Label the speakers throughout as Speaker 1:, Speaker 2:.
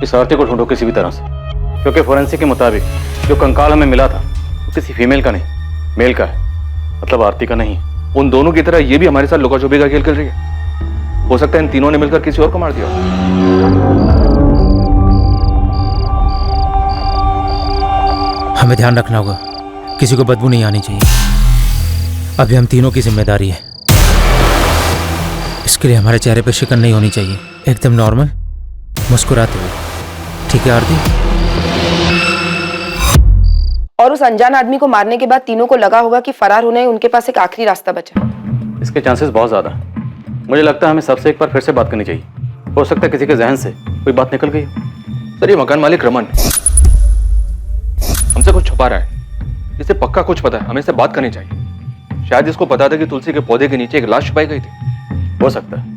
Speaker 1: इस आरती को ढूंढो किसी भी तरह से, क्योंकि फोरेंसिक के मुताबिक जो कंकाल हमें मिला था वो किसी फीमेल का नहीं, मेल का है, मतलब आरती का नहीं। उन दोनों की तरह ये भी हमारे साथ लुका छुपी का खेल खेल रही है। हो सकता है इन तीनों ने मिलकर किसी और को मार दिया।
Speaker 2: हमें ध्यान रखना होगा, किसी को बदबू नहीं आनी चाहिए। अभी हम तीनों की जिम्मेदारी है। इसके लिए हमारे चेहरे पर शिकन नहीं होनी चाहिए, एकदम नॉर्मल मुस्कुराते हुए। ठीक है आरती?
Speaker 3: और उस अनजान आदमी को मारने के बाद तीनों को लगा होगा कि फरार होने उनके पास एक आखिरी रास्ता बचा।
Speaker 1: इसके चांसेस बहुत ज्यादा हैं। मुझे लगता है हमें सबसे एक बार फिर से बात करनी चाहिए। हो सकता है किसी के जहन से कोई बात निकल गई हो। सर, ये मकान मालिक रमन हमसे कुछ छुपा रहा है। इसे पक्का कुछ पता है, हमें इससे बात करनी चाहिए। शायद इसको पता था कि तुलसी के पौधे के नीचे एक लाश छुपाई गई थी। हो सकता है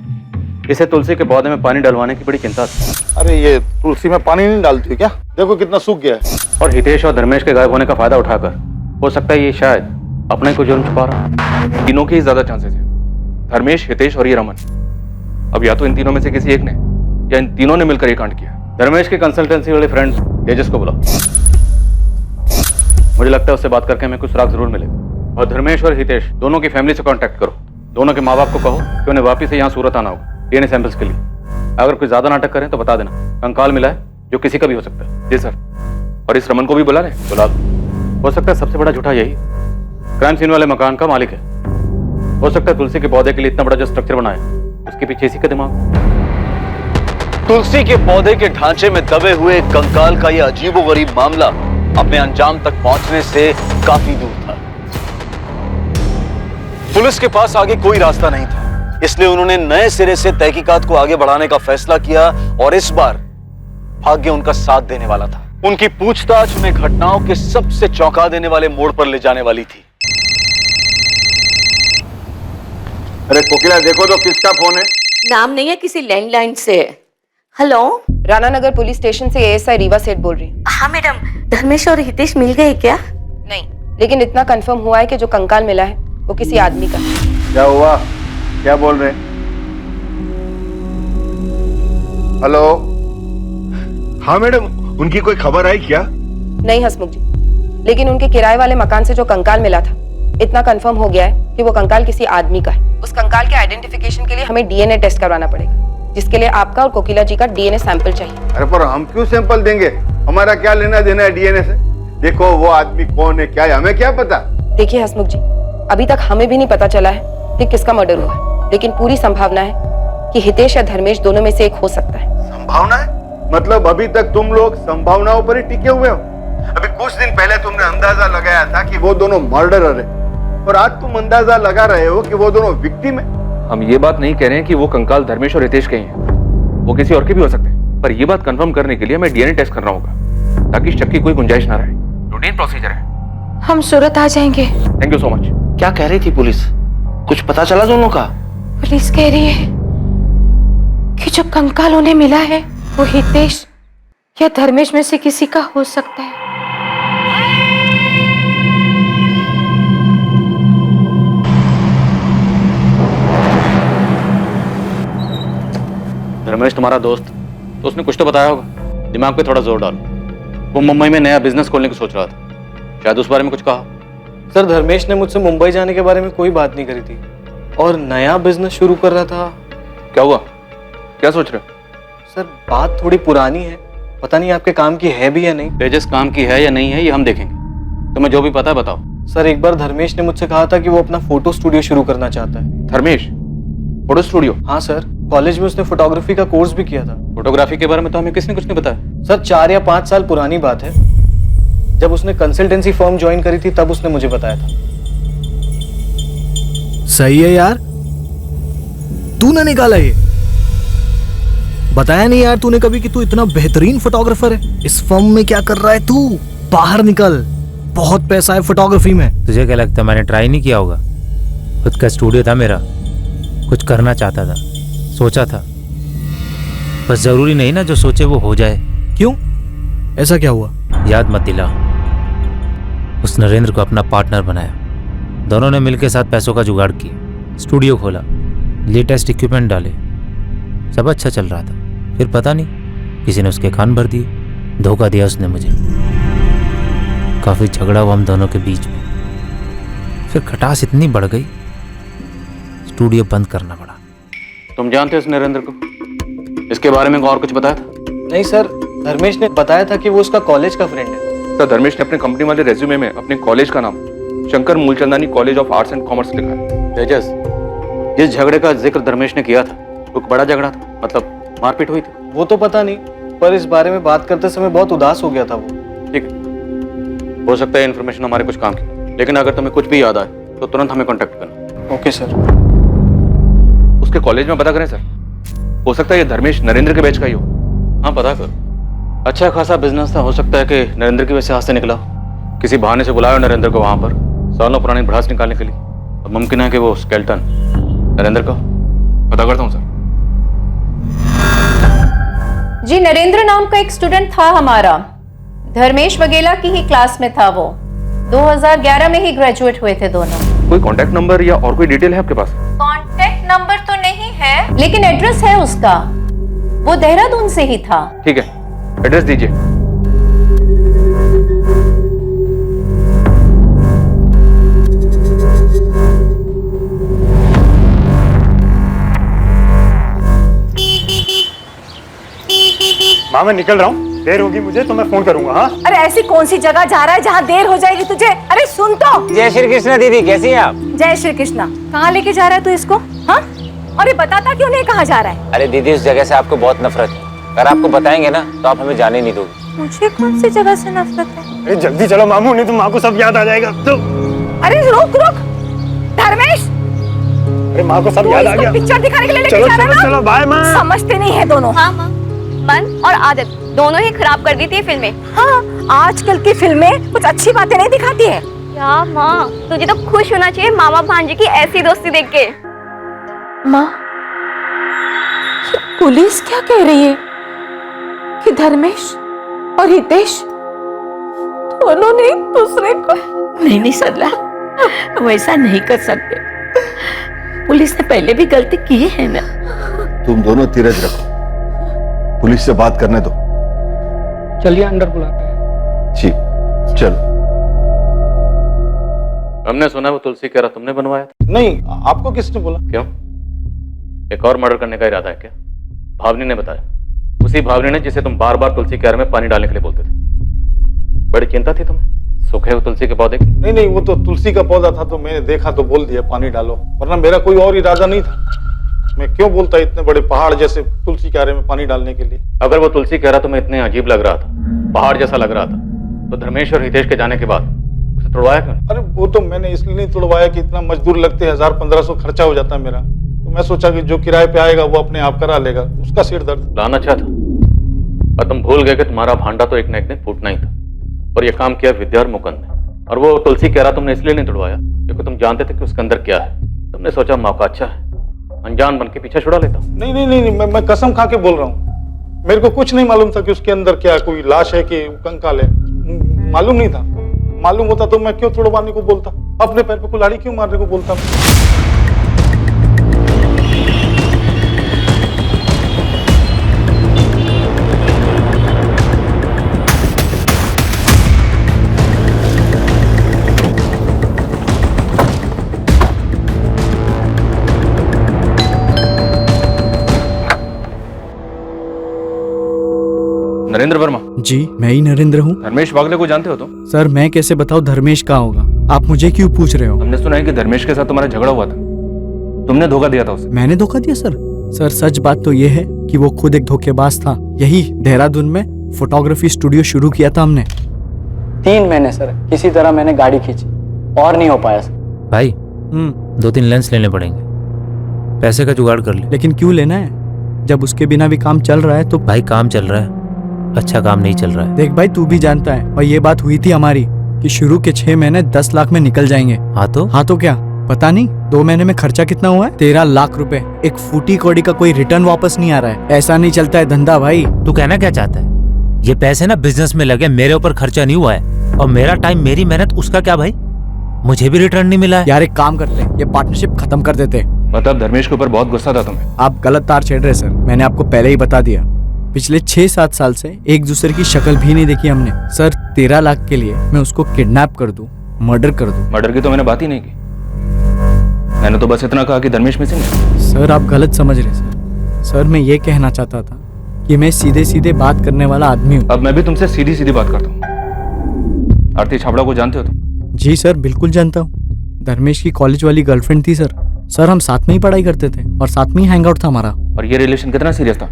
Speaker 1: इसे तुलसी के पौधे में पानी डलवाने की बड़ी चिंता थी।
Speaker 4: अरे ये तुलसी में पानी नहीं डालती क्या? देखो कितना सूख गया है।
Speaker 1: और हितेश और धर्मेश के गायब होने का फायदा उठाकर हो सकता है ये शायद अपने को जुर्म छुपा रहा। तीनों के ही ज्यादा चांसेस हैं, धर्मेश, हितेश और ये रमन। अब या तो इन तीनों में से किसी एक ने या इन तीनों ने मिलकर ये कांड किया। धर्मेश के कंसल्टेंसी वाले फ्रेंड तेजस को बुलाओ। मुझे लगता है उससे बात करके हमें कुछ सुराग जरूर मिलेगा। और धर्मेश और हितेश दोनों की फैमिली से कांटेक्ट करो। दोनों के माँ बाप को कहो कि उन्हें वापिस से यहाँ सूरत आना होगा डीएनए सैंपल्स के लिए। अगर कोई ज्यादा नाटक करें तो बता देना। कंकाल मिला है जो किसी का भी हो सकता है। जी सर। और इस रमन को भी बुला लें। बुला दो। हो सकता है सबसे बड़ा झूठा यही क्राइम सीन वाले मकान का मालिक है। हो सकता है तुलसी के पौधे के लिए इतना बड़ा जो स्ट्रक्चर बनाया उसके पीछे इसी का दिमाग।
Speaker 5: तुलसी के पौधे के ढांचे में दबे हुए कंकाल का यह अजीबोगरीब मामला अपने अंजाम तक पहुंचने से काफी दूर था। पुलिस के पास आगे कोई रास्ता नहीं था, इसलिए उन्होंने नए सिरे से तहकीकात को आगे बढ़ाने का फैसला किया। और इस बार भाग्य उनका साथ देने वाला था। उनकी पूछताछ उन्हें घटनाओं के सबसे चौंका देने वाले मोड़ पर ले जाने वाली थी।
Speaker 4: अरे कोकिला, देखो तो किसका फोन है?
Speaker 6: नाम नहीं है, किसी लैंडलाइन से है। हेलो,
Speaker 3: राणा नगर पुलिस स्टेशन से एएसआई रीवा सेठ बोल रही।
Speaker 6: हाँ मैडम, धर्मेश और हितेश मिल गए क्या?
Speaker 3: नहीं, लेकिन इतना कंफर्म हुआ है कि जो कंकाल मिला है वो किसी आदमी का।
Speaker 4: क्या हुआ? क्या बोल रहे? हेलो।
Speaker 7: हाँ मैडम, उनकी कोई खबर आई क्या?
Speaker 3: नहीं हसमुख जी, लेकिन उनके किराए वाले मकान से जो कंकाल मिला था इतना कंफर्म हो गया है कि वो कंकाल किसी आदमी का है। उस कंकाल के आइडेंटिफिकेशन के लिए हमें डीएनए टेस्ट करवाना पड़ेगा, जिसके लिए आपका और कोकिला जी का डीएनए सैंपल चाहिए।
Speaker 4: अरे पर हम क्यों सैंपल देंगे? हमारा क्या लेना देना है डीएनए से? देखो वो आदमी कौन है, क्या है, हमें क्या पता?
Speaker 3: देखिए हसमुख जी, अभी तक हमें भी नहीं पता चला है कि किसका मर्डर हुआ है, लेकिन पूरी संभावना है कि हितेश या धर्मेश दोनों में से एक हो सकता है।
Speaker 4: संभावना है? मतलब अभी तक तुम लोग संभावनाओं पर ही टिके हुए हो? अभी कुछ दिन पहले तुमने अंदाजा लगाया था कि वो दोनों मर्डरर है, और आज तुम अंदाजा लगा रहे हो कि वो दोनों विक्टिम है।
Speaker 1: हम ये बात नहीं कह रहे हैं कि वो कंकाल धर्मेश और हितेश के ही हैं, वो किसी और के भी हो सकते हैं, पर ये बात कंफर्म करने के लिए हमें डीएनए टेस्ट करना होगा ताकि शक की कोई गुंजाइश ना रहे। रूटीन प्रोसीजर है।
Speaker 6: हम सूरत आ जाएंगे।
Speaker 1: Thank you so much.
Speaker 5: क्या कह रही थी पुलिस? कुछ पता चला दोनों का?
Speaker 6: पुलिस कह रही है कि जो कंकाल उन्हें मिला है वो हितेश या धर्मेश में से किसी का हो सकता है।
Speaker 1: धर्मेश तुम्हारा दोस्त, तो उसने कुछ तो बताया होगा। दिमाग पे थोड़ा जोर डालो। वो मुंबई में नया बिजनेस खोलने की सोच रहा था, शायद उस बारे में कुछ कहा।
Speaker 8: सर, धर्मेश ने मुझसे मुंबई जाने के बारे में कोई बात नहीं करी थी और नया बिजनेस शुरू कर रहा था।
Speaker 1: क्या हुआ? क्या सोच रहे हो?
Speaker 8: सर, बात थोड़ी पुरानी है, पता नहीं आपके काम की है भी या नहीं।
Speaker 1: तेजस काम की है या नहीं है ये हम देखेंगे, तुम्हें जो भी पता है बताओ।
Speaker 8: सर, एक बार धर्मेश ने मुझसे कहा था कि वो अपना फोटो स्टूडियो शुरू करना चाहता है।
Speaker 1: Dharmesh photo studio?
Speaker 8: हाँ सर, कॉलेज में उसने फोटोग्राफी का कोर्स भी किया था।
Speaker 1: फोटोग्राफी के बारे में तो हमें किसने कुछ नहीं बताया।
Speaker 8: सर, 4 या 5 साल पुरानी बात है, जब उसने कंसल्टेंसी फर्म ज्वाइन करी थी तब उसने मुझे बताया था।
Speaker 9: सही है यार, तूने निकाला ये। बताया नहीं यार तूने कभी कि तू इतना बेहतरीन फोटोग्राफर है। इस फर्म में क्या कर रहा है तू? बाहर निकल, बहुत पैसा है फोटोग्राफी में।
Speaker 2: तुझे क्या लगता है मैंने ट्राई नहीं किया होगा? खुद का स्टूडियो था मेरा, कुछ करना चाहता था, सोचा था। बस जरूरी नहीं ना जो सोचे वो हो जाए।
Speaker 9: क्यों? ऐसा क्या हुआ?
Speaker 2: याद मत दिला। उस नरेंद्र को अपना पार्टनर बनाया, दोनों ने मिलकर साथ पैसों का जुगाड़ किया, स्टूडियो खोला, लेटेस्ट इक्विपमेंट डाले, सब अच्छा चल रहा था। फिर पता नहीं किसी ने उसके कान भर दिए, धोखा दिया उसने मुझे। काफी झगड़ा हुआ हम दोनों के बीच में, फिर खटास इतनी बढ़ गई स्टूडियो बंद करना पड़ा।
Speaker 1: तुम जानते हो इस नरेंद्र को? इसके बारे में और कुछ बताया था?
Speaker 8: नहीं सर, धर्मेश ने बताया था कि वो उसका कॉलेज का फ्रेंड है।
Speaker 10: सर, धर्मेश ने अपने कंपनी वाले रेज्यूमे में अपने कॉलेज का नाम Shankar Moolchandani college of arts and commerce लिखा है।
Speaker 1: तेजस, जिस झगड़े का जिक्र धर्मेश ने किया था वो बड़ा झगड़ा था, मतलब मारपीट हुई थी?
Speaker 8: वो तो पता नहीं, पर इस बारे में बात करते समय बहुत उदास हो गया था वो।
Speaker 1: ठीक है, हो सकता है इन्फॉर्मेशन हमारे कुछ काम की, लेकिन अगर तुम्हें कुछ भी याद आए तो तुरंत हमें कांटेक्ट करना।
Speaker 8: Okay sir.
Speaker 10: उसके कॉलेज में पता करें सर, हो सकता है ये धर्मेश नरेंद्र के बैच का ही हो।
Speaker 1: हाँ, पता करो। अच्छा खासा बिजनेस था, हो सकता है कि नरेंद्र की वजह से हाथ से निकला हो। किसी बहाने से बुलाया नरेंद्र को वहां पर सालों पुरानी भड़ास निकालने के लिए। अब मुमकिन है कि वो स्केल्टन नरेंद्र का।
Speaker 10: पता करता हूँ सर।
Speaker 11: जी, नरेंद्र नाम का एक स्टूडेंट था हमारा, धर्मेश वगेला की ही क्लास में था वो। 2011 में ही ग्रेजुएट हुए थे दोनों।
Speaker 10: कोई कांटेक्ट नंबर या और कोई डिटेल है आपके पास?
Speaker 11: कांटेक्ट नंबर तो नहीं है, लेकिन एड्रेस है उसका। वो देहरादून से ही था।
Speaker 10: ठीक है, एड्रेस दीजिए।
Speaker 12: माँ, मैं निकल रहा हूँ, देर होगी मुझे तो मैं फोन करूंगा। हाँ,
Speaker 13: अरे ऐसी कौन सी जगह जा रहा है जहाँ देर हो जाएगी तुझे? अरे सुन तो।
Speaker 14: जय श्री कृष्ण दीदी, कैसी हैं आप?
Speaker 13: जय श्री कृष्णा। कहाँ लेके जा रहा है तू इसको? हाँ, अरे बताता क्यों नहीं कहाँ जा रहा है?
Speaker 14: अरे दीदी, उस जगह से आपको बहुत नफरत है। अगर आपको बताएंगे ना तो आप हमें जाने नहीं दोगे।
Speaker 13: मुझे कौन सी जगह से नफरत है?
Speaker 12: अरे जल्दी चलो मामू, नहीं तो माँ को सब याद आ जाएगा। तो
Speaker 13: अरे रुक रुक धर्मेश,
Speaker 12: अरे माँ को सब याद आ गया।
Speaker 13: पिक्चर दिखाने के लिए लेके
Speaker 12: चलो
Speaker 13: जा रहा है
Speaker 12: चलो
Speaker 13: ना?
Speaker 12: चलो, बाय माँ।
Speaker 13: समझते नहीं है दोनों।
Speaker 15: हाँ माँ, मन और आदत दोनों ही खराब कर दी थी फिल्में।
Speaker 13: हाँ, आजकल की फिल्में कुछ अच्छी बातें नहीं दिखाती है।
Speaker 15: क्या माँ, तुझे तो खुश होना चाहिए मामा भांजे की ऐसी दोस्ती देख के।
Speaker 6: माँ, पुलिस क्या कह रही है कि धर्मेश और हितेश दोनों ने एक दूसरे को?
Speaker 16: नहीं सरला, वैसा नहीं कर सकते। पुलिस ने पहले भी गलती की है ना।
Speaker 4: तुम दोनों धीरज रखो, पुलिस से बात करने दो।
Speaker 12: चलिए अंदर बुलाते हैं।
Speaker 4: जी चलो।
Speaker 1: हमने सुना वो तुलसी कह रहा तुमने बनवाया था?
Speaker 5: नहीं, आपको किसने बोला?
Speaker 1: क्यों, एक और मर्डर करने का इरादा है क्या? भावनी ने बताया, उसी भावनी ने जिसे तुम बार बार तुलसी के में पानी डालने के लिए बोलते थे। बड़ी चिंता थी तुम्हें सुख है वो तुलसी के पौधे की?
Speaker 5: नहीं, वो तो तुलसी का पौधा था तो मैंने देखा तो बोल दिया पानी डालो, वरना मेरा कोई और इरादा नहीं था। मैं क्यों बोलता इतने बड़े पहाड़ जैसे तुलसी के में पानी डालने के लिए?
Speaker 1: अगर वो तुलसी कह रहा तुम्हें इतने अजीब लग रहा था, पहाड़ जैसा लग रहा था, तो धर्मेश और हितेश के जाने के बाद उसे तोड़वाया क्यों?
Speaker 5: अरे वो तो मैंने इसलिए नहीं तोड़वाया कि इतना मजदूर लगते 1000-1500 खर्चा हो जाता मेरा, तो मैं सोचा कि जो किराए पे आएगा वो अपने आप करा लेगा, उसका सिर दर्द।
Speaker 1: प्लान अच्छा था, पर तुम भूल गए कि तुम्हारा भांडा तो एक न एक दिन फूटना ही था, और ये काम किया विद्या और मुकुंद ने। और वो तुलसी कह रहा तुमने इसलिए नहीं तोड़वाया क्योंकि तुम जानते थे कि उसके अंदर क्या है। तुमने सोचा मौका अच्छा है, अनजान बन के पीछे छुड़ा लेता हूँ।
Speaker 5: नहीं, मैं कसम खा के बोल रहा हूँ, मेरे को कुछ नहीं मालूम था कि उसके अंदर क्या कोई लाश है कि कंकाल है, मालूम नहीं था। मालूम होता तो मैं क्यों तोड़वाने को बोलता, अपने पैर पे कुल्हाड़ी क्यों मारने को बोलता।
Speaker 10: नरेंद्र वर्मा?
Speaker 9: जी मैं ही नरेंद्र हूँ।
Speaker 10: धर्मेश वागले को जानते हो तुम?
Speaker 9: सर मैं कैसे बताऊँ धर्मेश कहाँ होगा, आप मुझे क्यों पूछ रहे हो?
Speaker 10: हमने सुना है कि धर्मेश के साथ तुम्हारा झगड़ा हुआ था, तुमने धोखा दिया था उसे।
Speaker 9: मैंने धोखा दिया सर? सर सच बात तो ये है कि वो खुद एक धोखेबाज था। यही देहरादून में फोटोग्राफी स्टूडियो शुरू किया था हमने।
Speaker 17: 3 महीने सर किसी तरह मैंने गाड़ी खींची और नहीं हो पाया सर।
Speaker 2: भाई 2-3 लेंस लेने पड़ेंगे, पैसे का जुगाड़ कर ले।
Speaker 9: लेकिन क्यों लेना है जब उसके बिना भी काम चल रहा है? तो
Speaker 2: भाई काम चल रहा है, अच्छा काम नहीं चल रहा है।
Speaker 9: देख भाई तू भी जानता है, और ये बात हुई थी हमारी कि शुरू के 6 महीने 10 लाख में निकल जाएंगे।
Speaker 2: हाँ तो
Speaker 9: क्या पता नहीं 2 महीने में खर्चा कितना हुआ है? 13 लाख रुपए। एक फूटी कौड़ी का कोई रिटर्न वापस नहीं आ रहा है। ऐसा नहीं चलता है धंधा भाई।
Speaker 2: तू कहना क्या चाहता है? ये पैसे ना बिजनेस में लगे, मेरे ऊपर खर्चा नहीं हुआ है, और मेरा टाइम मेरी मेहनत, उसका क्या भाई? मुझे भी रिटर्न नहीं मिला है।
Speaker 9: यार एक काम करते, ये पार्टनरशिप खत्म कर देते।
Speaker 10: मतलब धर्मेश के ऊपर बहुत गुस्सा था तुम्हें?
Speaker 9: आप गलत तार छेड़ रहे सर, मैंने आपको पहले ही बता दिया। पिछले 6-7 साल से एक दूसरे की शक्ल भी नहीं देखी हमने। सर 13 लाख के लिए मैं उसको किडनैप कर दूं, मर्डर कर दूं।
Speaker 10: मर्डर की तो मैंने बात ही नहीं की। मैंने तो बस इतना कहा कि धर्मेश मिसिंग है।
Speaker 9: सर आप गलत समझ रहे सर। सर मैं ये कहना चाहता था कि मैं सीधे सीधे बात करने वाला आदमी हूँ।
Speaker 10: अब मैं भी तुमसे सीधी सीधी बात करता हूँ। आरती छाबड़ा को जानते हो तुम?
Speaker 9: जी सर बिल्कुल जानता हूँ। धर्मेश की कॉलेज वाली गर्लफ्रेंड थी सर। सर हम साथ में ही पढ़ाई करते थे और साथ में ही हैंग आउट था हमारा।
Speaker 10: और ये रिलेशन कितना सीरियस था?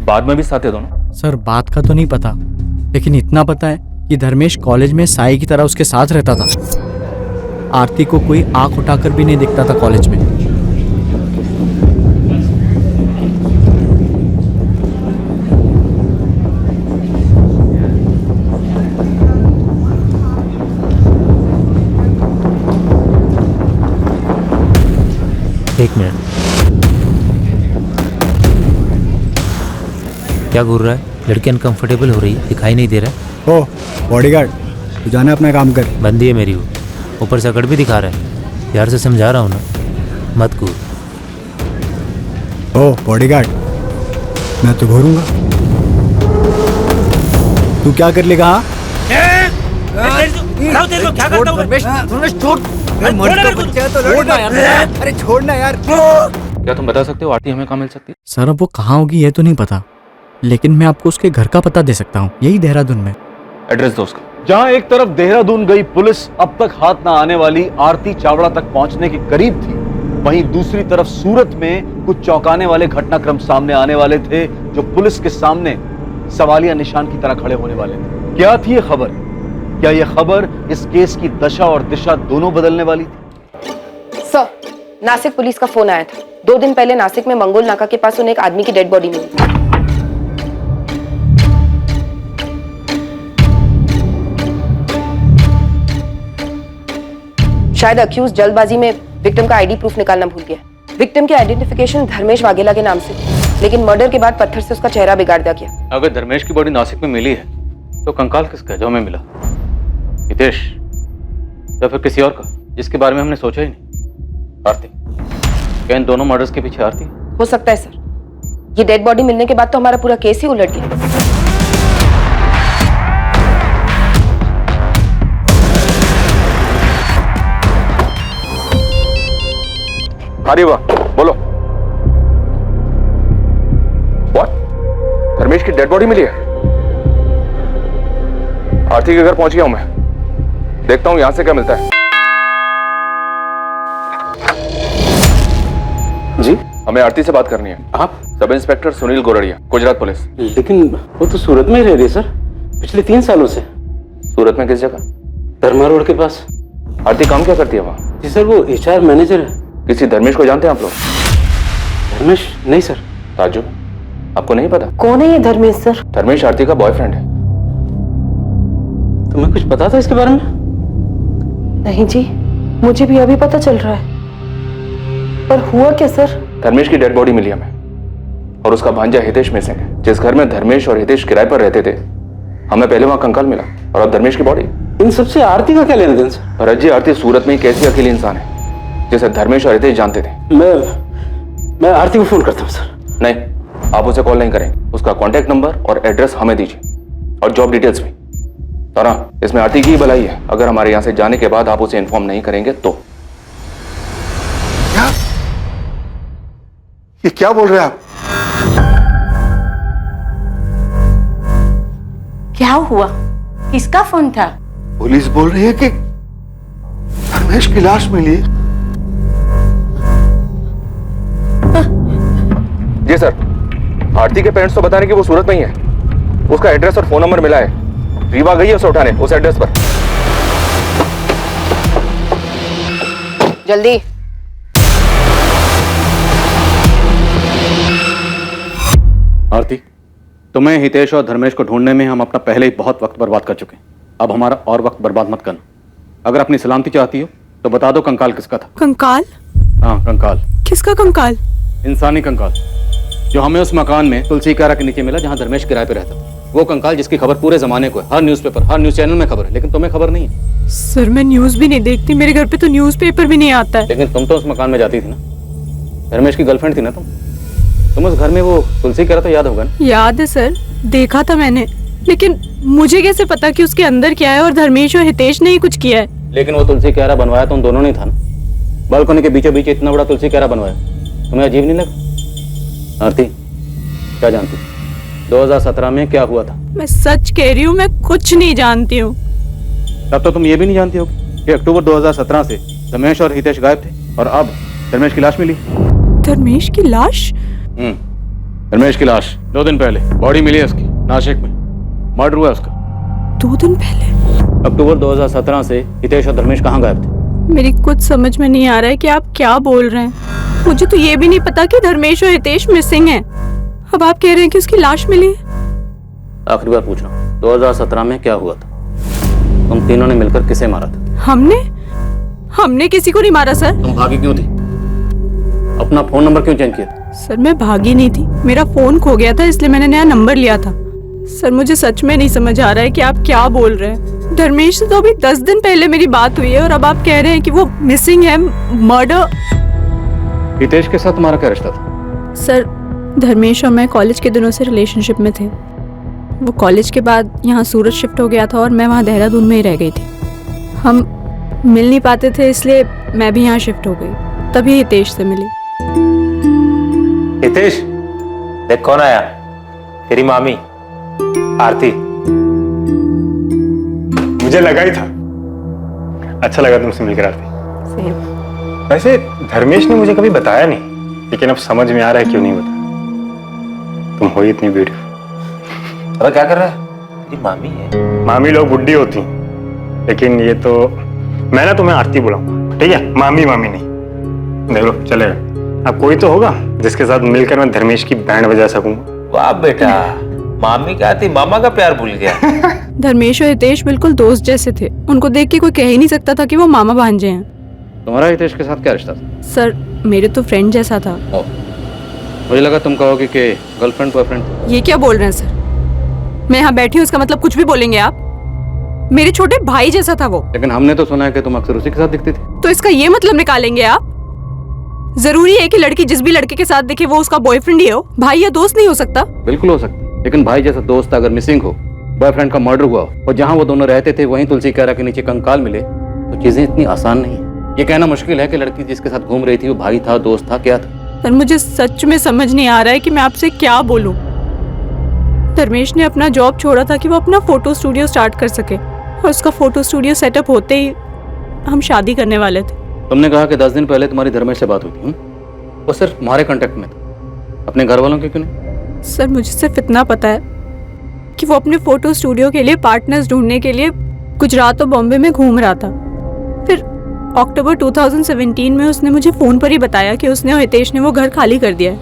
Speaker 10: बाद में भी साथ थे दोनों?
Speaker 9: सर बात का तो नहीं पता, लेकिन इतना पता है कि धर्मेश कॉलेज में साई की तरह उसके साथ रहता था। आरती को कोई आंख उठाकर भी नहीं दिखता था कॉलेज में।
Speaker 2: एक मिनट, क्या घूर रहा है? लड़की अनकंफर्टेबल हो रही है, दिखाई नहीं दे रहा।
Speaker 9: ओ बॉडीगार्ड, तू जाने अपना काम कर।
Speaker 2: बंदी है मेरी वो, ऊपर से अकड़ भी दिखा रहा है। प्यार से समझा रहा हूँ ना, मत घूर।
Speaker 9: ओ बॉडीगार्ड, मैं तो घूरूंगा, तू क्या कर लेगा? अरे छोड़ना यार।
Speaker 10: क्या तुम बता सकते हो आरती हमें कहाँ मिल सकती है?
Speaker 9: सर अब वो कहाँ होगी ये तो नहीं पता, लेकिन मैं आपको उसके घर का पता दे सकता हूँ, यही देहरादून में।
Speaker 10: एड्रेस दो उसका।
Speaker 5: जहां एक तरफ देहरादून गई पुलिस अब तक हाथ ना आने वाली आरती चावड़ा तक पहुंचने के करीब थी, वहीं दूसरी तरफ सूरत में कुछ चौंकाने वाले घटनाक्रम सामने आने वाले थे जो पुलिस के सामने सवालिया निशान की तरह खड़े होने वाले थे। क्या थी ये खबर? क्या यह खबर इस केस की दशा और दिशा दोनों बदलने वाली थी?
Speaker 3: सर, नासिक पुलिस का फोन आया था। 2 दिन पहले नासिक में मंगोल नाका के पास उन्हें एक आदमी की डेड बॉडी मिली। शायद अक्यूज जल्दबाजी में विक्टिम का आईडी प्रूफ निकालना भूल गया। विक्टिम की आइडेंटिफिकेशन धर्मेश वाघेला के नाम से, लेकिन मर्डर के बाद पत्थर से उसका चेहरा बिगाड़ दिया गया।
Speaker 1: अगर धर्मेश की बॉडी नासिक में मिली है तो कंकाल किसका है जो हमें मिला? हितेश या फिर किसी और का जिसके बारे में हमने सोचा ही नहीं? आरती, क्या इन दोनों मर्डर्स के पीछे आरती?
Speaker 3: हो सकता है सर। ये डेड बॉडी मिलने के बाद तो हमारा पूरा केस ही उलट गया।
Speaker 10: अरे वाह, बोलो। व्हाट? धर्मेश की डेड बॉडी मिली है? आरती के घर पहुंच गया हूं मैं, देखता हूं यहां से क्या मिलता है।
Speaker 18: जी,
Speaker 10: हमें आरती से बात करनी है।
Speaker 18: आप?
Speaker 10: Sub inspector Sunil Goradiya, Gujarat police.
Speaker 18: लेकिन वो तो सूरत में ही रह रही है सर, पिछले 3 सालों से।
Speaker 10: सूरत में किस जगह?
Speaker 18: धर्मा रोड के पास।
Speaker 10: आरती काम क्या करती है वहाँ?
Speaker 18: जी सर, वो HR मैनेजर है।
Speaker 10: किसी धर्मेश को जानते हैं आप लोग?
Speaker 18: धर्मेश? नहीं सर।
Speaker 10: ताजुब, आपको नहीं पता?
Speaker 3: कौन है ये धर्मेश सर?
Speaker 10: धर्मेश आरती का बॉयफ्रेंड है।
Speaker 18: तुम्हें कुछ पता था इसके बारे में?
Speaker 3: नहीं जी, मुझे भी अभी पता चल रहा है। पर हुआ क्या सर?
Speaker 10: धर्मेश की डेड बॉडी मिली हमें, और उसका भांजा हितेश मिसिंग है। जिस घर में धर्मेश और हितेश किराए पर रहते थे, हमें पहले वहां कंकाल मिला, और अब धर्मेश की बॉडी।
Speaker 18: इन सबसे आरती का क्या लेना देना सर?
Speaker 10: भरत जी, आरती सूरत में ही कैसी अकेली इंसान है जिसे धर्मेश और हितेश जानते थे।
Speaker 18: मैं आरती को फोन करता हूँ सर।
Speaker 10: नहीं, आप उसे कॉल नहीं करेंगे। उसका कॉन्टैक्ट नंबर और एड्रेस हमें दीजिए, और जॉब डिटेल्स भी। तारा, इसमें आरती की ही भलाई है। अगर हमारे यहाँ से जाने के बाद आप उसे इन्फॉर्म नहीं करेंगे तो।
Speaker 4: क्या? ये क्या बोल रहे हैं आप?
Speaker 16: क्या हुआ? किसका फोन था?
Speaker 4: पुलिस बोल रही है कि धर्मेश की लाश मिली।
Speaker 10: जी सर, आरती के पेरेंट्स तो बता रहे कि वो सूरत में ही है। उसका एड्रेस और फोन नंबर मिला है। रीवा गई है उसे उठाने उस एड्रेस पर।
Speaker 3: जल्दी।
Speaker 1: आरती, तुम्हें हितेश और धर्मेश को ढूंढने में हम अपना पहले ही बहुत वक्त बर्बाद कर चुके हैं। अब हमारा और वक्त बर्बाद मत करना। अगर अपनी सलामती चाहती हो तो बता दो कंकाल किसका था।
Speaker 6: कंकाल?
Speaker 1: हाँ, कंकाल।
Speaker 6: किसका कंकाल?
Speaker 1: इंसानी कंकाल, जो हमें उस मकान में तुलसी कारा के नीचे मिला जहाँ धर्मेश किराए पे रहता था। वो कंकाल जिसकी खबर पूरे जमाने को है, हर न्यूज़पेपर, हर न्यूज़ चैनल में खबर है, लेकिन तुम्हें खबर नहीं है।
Speaker 6: सर मैं न्यूज़ भी नहीं देखती, मेरे घर पे तो न्यूज़पेपर भी नहीं आता है।
Speaker 1: लेकिन तुम तो उस मकान में जाती थी ना, धर्मेश की गर्लफ्रेंड थी ना तुम। तुम उस घर में वो तुलसी कह रहा था, याद होगा ना?
Speaker 13: याद है सर, देखा था मैंने, लेकिन मुझे कैसे पता कि उसके अंदर क्या है और धर्मेश और हितेश ने ही कुछ किया है।
Speaker 1: लेकिन वो तुलसी कहरा बनवाया तो उन दोनों ने था ना। बालकनी के बीचों बीच इतना बड़ा तुलसी कहरा बनवाया, तुम्हें अजीब नहीं लगा? आरती क्या जानती 2017 में क्या हुआ था?
Speaker 13: मैं सच कह रही हूँ, मैं कुछ नहीं जानती हूँ।
Speaker 1: तब तो तुम ये भी नहीं जानती हो कि अक्टूबर 2017 से धर्मेश और हितेश गायब थे और अब धर्मेश की लाश मिली।
Speaker 13: धर्मेश की लाश?
Speaker 1: धर्मेश की लाश 2 दिन पहले बॉडी मिली है उसकी, नासिक में। मर्डर हुआ उसका
Speaker 13: 2 दिन पहले।
Speaker 1: अक्टूबर 2017 से हितेश और धर्मेश कहाँ गायब थे?
Speaker 13: मेरी कुछ समझ में नहीं आ रहा है कि आप क्या बोल रहे हैं। मुझे तो ये भी नहीं पता कि धर्मेश और हितेश मिसिंग हैं। अब आप कह रहे हैं कि उसकी लाश मिली है।
Speaker 1: आखिरी बार पूछ रहा हूँ, 2017 में क्या हुआ था? तुम तीनों ने मिलकर किसे मारा था?
Speaker 13: हमने किसी को नहीं मारा सर।
Speaker 1: तुम भागी क्यों थी? अपना फोन नंबर क्यों चेंज किया?
Speaker 13: सर मैं भागी नहीं थी, मेरा फोन खो गया था इसलिए मैंने नया नंबर लिया था। सर मुझे सच में नहीं समझ आ रहा है कि आप क्या बोल रहे हैं। धर्मेश से तो अभी 10 दिन पहले मेरी बात हुई है और अब आप कह रहे हैं कि वो मिसिंग है, मर्डर।
Speaker 1: हितेश के साथ तुम्हारा क्या रिश्ता था?
Speaker 13: सर धर्मेश और मैं कॉलेज के दिनों से रिलेशनशिप में थे। वो कॉलेज के बाद यहाँ सूरत शिफ्ट हो गया था और मैं वहाँ देहरादून में ही रह गई थी। हम मिल नहीं पाते थे इसलिए मैं भी यहाँ शिफ्ट हो गई, तभी हितेश से मिली।
Speaker 14: हितेश देख कौन आया, तेरी मामी आरती।
Speaker 12: मुझे लगा ही था। अच्छा लगा तुमसे मिलकर आरती। वैसे धर्मेश ने मुझे कभी बताया नहीं, लेकिन अब समझ में आ रहा है क्यों नहीं बताया। तुम हो इतनी ब्यूटीफुल।
Speaker 14: अरे क्या कर रहा है? तेरी मामी है।
Speaker 12: मामी लोग बुड्ढी होती हैं, लेकिन ये तो मैं ना तुम्हें आरती बुलाऊंगा, ठीक है? मामी मामी नहीं। देख लो चलेगा। अब कोई तो होगा जिसके साथ मिलकर मैं धर्मेश की बैंड बजा सकूंगा।
Speaker 14: वाह बेटा, मामी क्या थी, मामा का प्यार भूल गया।
Speaker 13: धर्मेश और हितेश बिल्कुल दोस्त जैसे थे, उनको देख के कोई कह ही नहीं सकता था कि वो मामा भांजे हैं।
Speaker 1: तुम्हारा हितेश के साथ क्या रिश्ता था?
Speaker 13: सर मेरे तो फ्रेंड जैसा था।
Speaker 1: मुझे लगा तुम कहोगे कि गर्लफ्रेंड बॉयफ्रेंड।
Speaker 13: ये क्या बोल रहे हैं सर? मैं यहाँ बैठी हूँ, इसका मतलब कुछ भी बोलेंगे आप? मेरे छोटे भाई जैसा था वो।
Speaker 1: लेकिन हमने तो सुना है कि तुम अक्सर उसी के साथ दिखती थी।
Speaker 13: तो इसका ये मतलब निकालेंगे आप? जरूरी है कि लड़की जिस भी लड़के के साथ दिखे वो उसका बॉयफ्रेंड ही हो? भाई या दोस्त नहीं हो सकता?
Speaker 1: बिल्कुल हो सकता, लेकिन भाई जैसा दोस्त अगर मिसिंग हो, बॉयफ्रेंड का मर्डर हुआ और जहाँ वो दोनों रहते थे वहीं तुलसी कहरा के नीचे कंकाल मिले, तो चीजें इतनी आसान नहीं है। ये कहना मुश्किल है कि लड़की जिसके साथ घूम रही थी वो भाई था, दोस्त था, क्या था?
Speaker 13: सर मुझे सच में समझ नहीं आ रहा है कि मैं आपसे क्या बोलूं। धर्मेश ने अपना जॉब छोड़ा था कि वो अपना फोटो स्टूडियो स्टार्ट कर सके, और उसका फोटो स्टूडियो सेटअप होते ही हम शादी करने वाले थे।
Speaker 1: तुमने कहा कि 10 दिन पहले तुम्हारी धर्मेश से बात हुई थी। वो सिर्फ तुम्हारे कांटेक्ट में था, अपने घर वालों के क्यों नहीं?
Speaker 13: सर मुझे सिर्फ इतना पता है कि वो अपने फोटो स्टूडियो के लिए पार्टनर्स ढूंढने के लिए गुजरात और बॉम्बे में घूम रहा था। फिर अक्टूबर 2017 में उसने मुझे फ़ोन पर ही बताया कि उसने और हितेश ने वो घर खाली कर दिया है।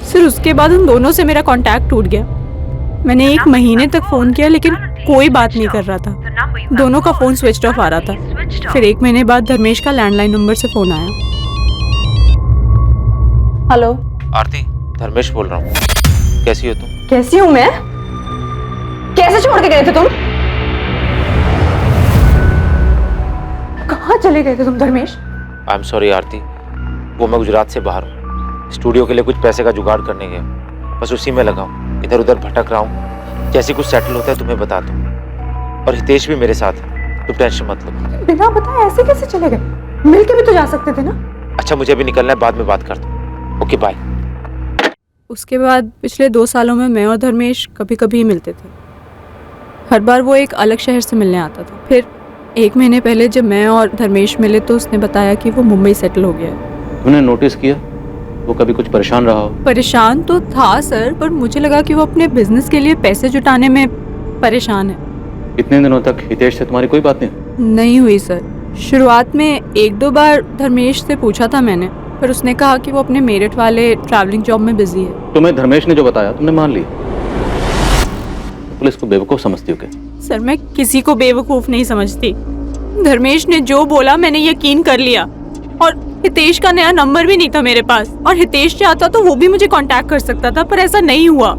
Speaker 13: फिर उसके बाद उन दोनों से मेरा कांटेक्ट टूट गया। मैंने 1 महीने तक फ़ोन किया लेकिन कोई बात नहीं कर रहा था, दोनों का फ़ोन स्विच ऑफ आ रहा था। फिर 1 महीने बाद धर्मेश का लैंडलाइन नंबर से फ़ोन आया। हेलो
Speaker 14: आरती, धर्मेश बोल रहा हूँ। कैसी हो तुम?
Speaker 13: कैसी हूँ मैं? कैसे छोड़ के गए थे तुम? कहाँ चले गए थे तुम धर्मेश?
Speaker 14: आई एम सॉरी आरती, वो मैं गुजरात से बाहर हूँ, स्टूडियो के लिए कुछ पैसे का जुगाड़ करने गया, बस उसी में लगा हूँ, इधर उधर भटक रहा हूँ। जैसे कुछ सेटल होता है तुम्हें बता दूँ। और हितेश भी मेरे साथ है, तुम टेंशन मत लो।
Speaker 13: बिना बताए ऐसे कैसे चले गए? मिल के भी तो जा सकते थे ना।
Speaker 14: अच्छा मुझे अभी निकलना है, बाद में बात करता हूँ। Okay bye.
Speaker 13: उसके बाद पिछले 2 सालों में मैं और धर्मेश कभी कभी मिलते थे। हर बार वो एक अलग शहर से मिलने आता था। फिर 1 महीने पहले जब मैं और धर्मेश मिले तो उसने बताया कि वो मुंबई सेटल हो गया है।
Speaker 1: तूने नोटिस किया वो कभी कुछ परेशान रहा हो?
Speaker 13: परेशान तो था सर, पर मुझे लगा कि वो अपने बिजनेस के लिए पैसे जुटाने में परेशान है।
Speaker 1: इतने दिनों तक हितेश से तुम्हारी कोई बात
Speaker 13: नहीं हुई सर। शुरुआत में 1-2 बार धर्मेश से पूछा था मैंने, पर उसने कहा कि वो अपने मेरठ वाले ट्रैवलिंग जॉब में बिजी है।
Speaker 1: तुम्हें धर्मेश ने जो बताया तुमने मान लिया? पुलिस को बेवकूफ समझती हो क्या?
Speaker 13: सर मैं किसी को बेवकूफ नहीं समझती। धर्मेश ने जो बोला मैंने यकीन कर लिया। और हितेश का नया नंबर भी नहीं था मेरे पास, और हितेश चाहता तो वो भी मुझे कांटेक्ट कर सकता था, पर ऐसा नहीं हुआ।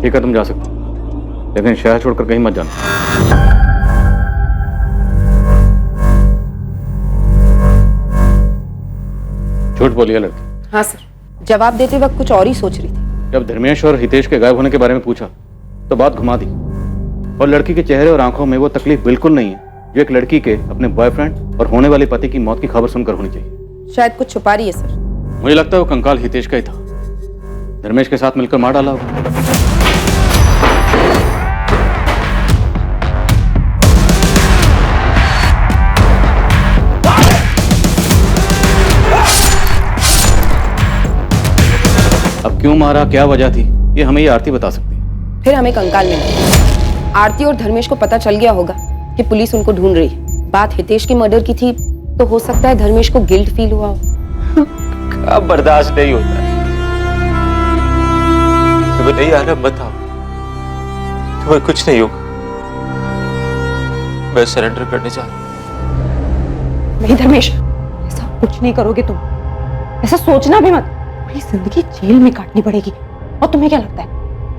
Speaker 1: ठीक है तुम जा सकते हो, लेकिन शहर छोड़कर कहीं मत जाना। झूठ बोलिए लड़की।
Speaker 3: हाँ सर, जवाब देते वक्त कुछ और ही सोच रही थी।
Speaker 1: जब धर्मेश और हितेश के गायब होने के बारे में पूछा तो बात घुमा दी, और लड़की के चेहरे और आंखों में वो तकलीफ बिल्कुल नहीं है जो एक लड़की के अपने बॉयफ्रेंड और होने वाले पति की मौत की खबर सुनकर होनी चाहिए।
Speaker 3: शायद कुछ छुपा रही है सर।
Speaker 1: मुझे लगता है वो कंकाल हितेश का ही था, धर्मेश के साथ मिलकर मार डाला होगा। अब क्यों मारा, क्या वजह थी, ये हमें ये आरती बता सकती है।
Speaker 3: फिर हमें कंकाल मिला। आरती और धर्मेश को पता चल गया होगा कि पुलिस उनको ढूंढ रही है। बात हितेश के मर्डर की थी तो हो सकता है धर्मेश को गिल्ट फील हुआ हो।
Speaker 14: अब बर्दाश्त नहीं होता। तुम्हें नहीं आ रहा, मत आओ, तुम्हें कुछ नहीं होगा। मैं सरेंडर करने जा रहा हूं।
Speaker 13: नहीं धर्मेश, ऐसा कुछ नहीं करोगे तुम, ऐसा सोचना भी मत। पूरी जिंदगी जेल में काटनी पड़ेगी। और तुम्हें क्या लगता है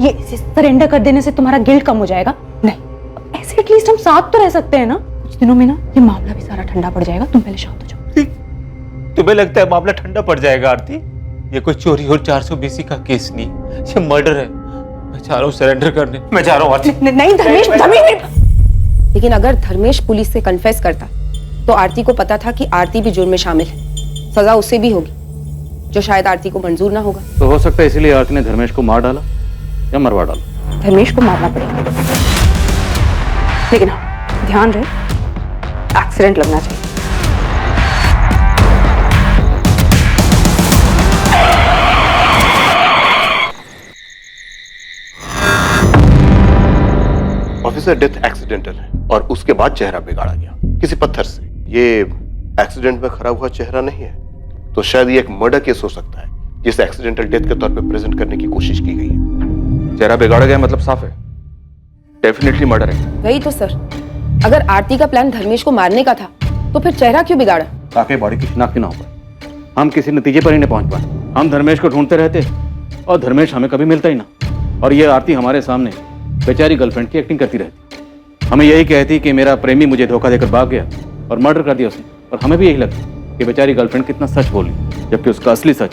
Speaker 13: ये इसे सरेंडर कर देने से तुम्हारा गिल्ट कम हो जाएगा? नहीं, ऐसे एटलीस्ट हम साथ तो रह सकते हैं ना। कुछ दिनों में ना ये मामला भी सारा ठंडा पड़ जाएगा। तुम पहले शांत हो जाओ।
Speaker 14: तुम्हें लगता है मामला ठंडा पड़ जाएगा आरती? ये कोई चोरी और 420 का केस नहीं, ये मर्डर है। मैं जा रहा हूँ सरेंडर करने, मैं जा रहा हूँ आरती।
Speaker 13: नहीं धर्मेश,
Speaker 3: लेकिन अगर धर्मेश पुलिस से कन्फेस करता तो आरती को पता था कि आरती भी जुर्म में शामिल है। सजा उसे भी होगी जो शायद आरती को मंजूर ना होगा।
Speaker 1: तो हो सकता है इसीलिए आरती ने धर्मेश को मार डाला या मरवा डाला।
Speaker 13: धर्मेश को मारना पड़ेगा, लेकिन हाँ ध्यान रहे एक्सीडेंट लगना चाहिए।
Speaker 7: ऑफिसर, डेथ एक्सीडेंटल है और उसके बाद चेहरा बिगाड़ा गया किसी पत्थर से। ये एक्सीडेंट में खराब हुआ चेहरा नहीं है, तो शायद ये एक मर्डर केस हो सकता है जिसे एक्सीडेंटल डेथ के तौर पे प्रेजेंट करने की कोशिश की गई है।
Speaker 10: चेहरा बिगाड़ा गया मतलब साफ है, डेफिनेटली मर्डर है।
Speaker 3: वही तो सर, अगर आरती का प्लान धर्मेश को मारने का था तो फिर चेहरा क्यों बिगाड़ा?
Speaker 1: ताकि बॉडी की शिनाख्त ना हो पाए, हम किसी नतीजे पर ही नहीं पहुंच पाए। हम धर्मेश को ढूंढते रहते और धर्मेश हमें कभी मिलता ही ना, और ये आरती हमारे सामने बेचारी गर्लफ्रेंड की एक्टिंग करती रहती। हमें यही कहती कि मेरा प्रेमी मुझे धोखा देकर भाग गया और मर्डर कर दिया उसने, और हमें भी यही लगता कि बेचारी गर्लफ्रेंड कितना सच बोली, जबकि उसका असली सच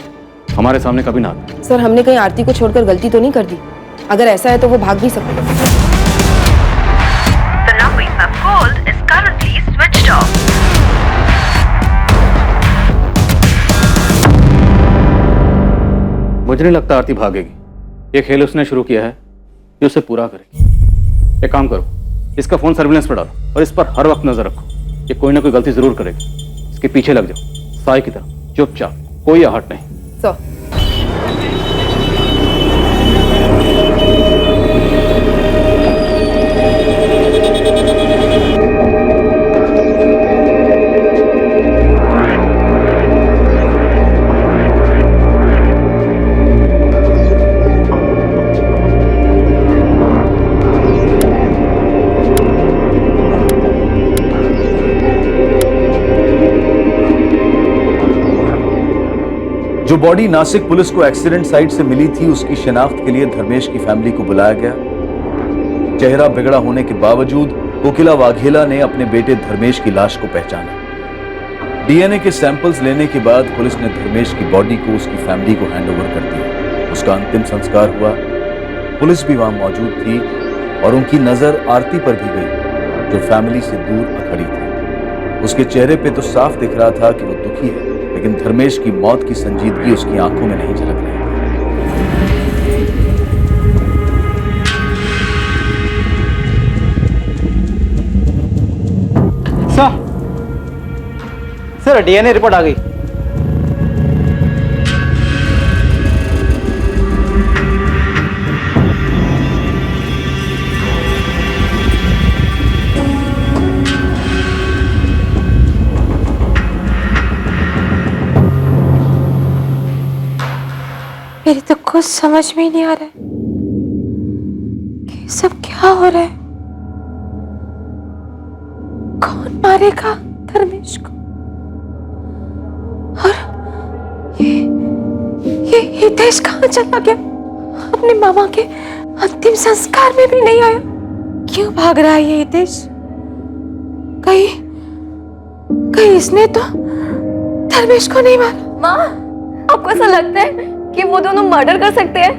Speaker 1: हमारे सामने कभी ना आता।
Speaker 3: सर, हमने कहीं आरती को छोड़कर गलती तो नहीं कर दी? अगर ऐसा है तो वो भाग भी सकती है।
Speaker 1: मुझे नहीं लगता आरती भागेगी। ये खेल उसने शुरू किया है, ये उसे पूरा करेगी। एक काम करो, इसका फोन सर्विलेंस पर डालो और इस पर हर वक्त नजर रखो। ये कोई ना कोई गलती जरूर करेगी, इसके पीछे लग जाओ साई की तरह, चुपचाप, कोई आहट नहीं।
Speaker 3: सर,
Speaker 19: जो बॉडी नासिक पुलिस को एक्सीडेंट साइट से मिली थी, उसकी शिनाख्त के लिए धर्मेश की फैमिली को बुलाया गया। चेहरा बिगड़ा होने के बावजूद कोकिला वाघेला ने अपने बेटे धर्मेश की लाश को पहचाना। डीएनए के सैंपल्स लेने के बाद पुलिस ने धर्मेश की बॉडी को उसकी फैमिली को हैंडओवर कर दिया। उसका अंतिम संस्कार हुआ। पुलिस भी वहां मौजूद थी और उनकी नजर आरती पर भी गई, जो फैमिली से दूर खड़ी थी। उसके चेहरे पे तो साफ दिख रहा था कि वो दुखी है, लेकिन धर्मेश की मौत की संजीदगी उसकी आंखों में नहीं झलक रही थी।
Speaker 17: सर डीएनए रिपोर्ट आ गई।
Speaker 6: मेरी तो कुछ समझ में ही नहीं आ रहा है कि सब क्या हो रहा है। कौन मारेगा धर्मेश को? और ये हितेश कहाँ चला गया? अपने मामा के अंतिम संस्कार में भी नहीं आया। क्यों भाग रहा है ये हितेश? कहीं इसने तो धर्मेश को नहीं मारा?
Speaker 15: माँ, आपको ऐसा लगता है कि वो दोनों मर्डर कर सकते हैं?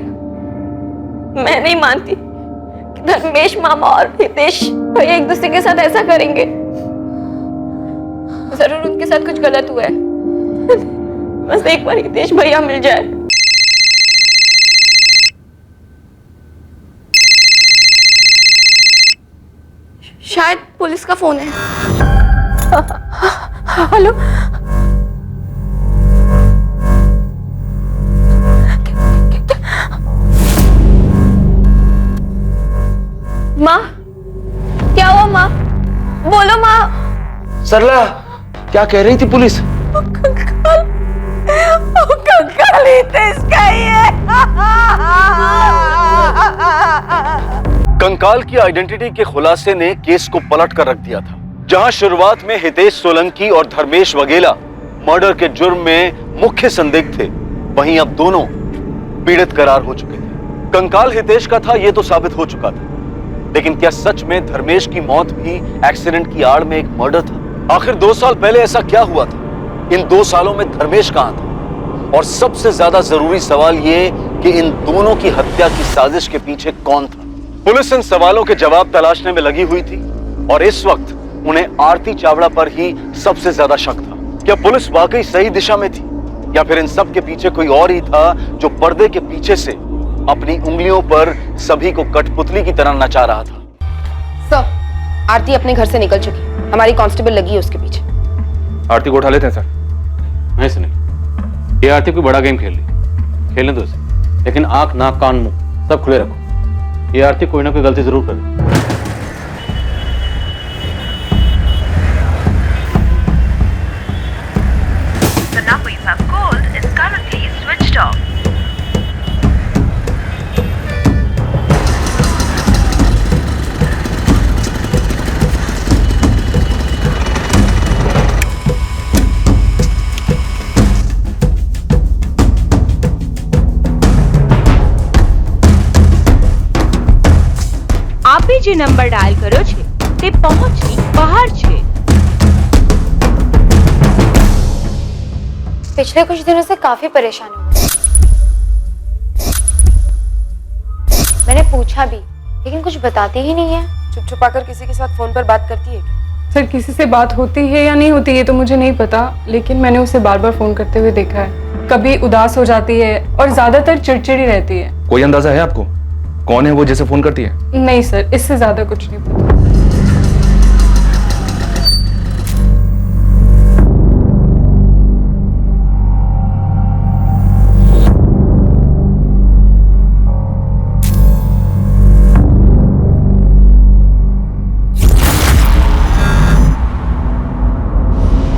Speaker 15: मैं नहीं मानती कि धर्मेश मामा और हितेश भैया एक दूसरे के साथ ऐसा करेंगे। जरूर उनके साथ कुछ गलत हुआ है। बस एक बार हितेश भैया मिल जाए। शायद पुलिस का फोन है।
Speaker 6: हेलो,
Speaker 15: माँ, क्या हुआ माँ? बोलो माँ।
Speaker 14: सरला, क्या कह रही थी पुलिस?
Speaker 6: कंकाल हितेश का ही है।
Speaker 5: कंकाल की आइडेंटिटी के खुलासे ने केस को पलट कर रख दिया था। जहां शुरुआत में हितेश सोलंकी और धर्मेश वगेला मर्डर के जुर्म में मुख्य संदिग्ध थे, वहीं अब दोनों पीड़ित करार हो चुके थे। कंकाल हितेश का था, यह तो साबित हो चुका था, लेकिन क्या सच में धर्मेश की मौत भी एक्सीडेंट की आड़ में एक मर्डर था? आखिर 2 साल पहले ऐसा क्या हुआ था? इन 2 सालों में धर्मेश कहां था? और सबसे ज्यादा जरूरी सवाल ये कि इन दोनों की हत्या की साजिश के पीछे कौन था? पुलिस इन सवालों के जवाब तलाशने में लगी हुई थी और इस वक्त उन्हें आरती चावड़ा पर ही सबसे ज्यादा शक था। क्या पुलिस वाकई सही दिशा में थी या फिर इन सब के पीछे कोई और ही था जो पर्दे के पीछे से अपनी उंगलियों पर सभी को कठपुतली की तरह नचा रहा था?
Speaker 3: सर, आरती अपने घर से निकल चुकी है। हमारी कांस्टेबल लगी है उसके पीछे।
Speaker 1: आरती को उठा लेते हैं सर। नहीं सुनिए, ये आरती कोई बड़ा गेम खेल रही, खेलने दो उसे, लेकिन आंख नाक कान मुंह सब खुले रखो। ये आरती कोई ना कोई गलती जरूर करे।
Speaker 20: The number you have called is currently switched off.
Speaker 6: આપે જે નંબર ડાયલ કર્યો છે તે પહોંચની બહાર છે।
Speaker 21: पिछले कुछ दिनों से काफी परेशान हूँ। मैंने पूछा भी, लेकिन कुछ बताती ही नहीं है।
Speaker 3: चुप छुपाकर किसी के साथ फोन पर बात करती है क्या?
Speaker 22: सर, किसी से बात होती है या नहीं होती ये तो मुझे नहीं पता, लेकिन मैंने उसे बार बार फोन करते हुए देखा है। कभी उदास हो जाती है और ज्यादातर चिड़चिड़ी रहती है।
Speaker 10: कोई अंदाजा है आपको कौन है वो जिसे फोन करती है?
Speaker 22: नहीं सर, इससे ज्यादा कुछ नहीं पता।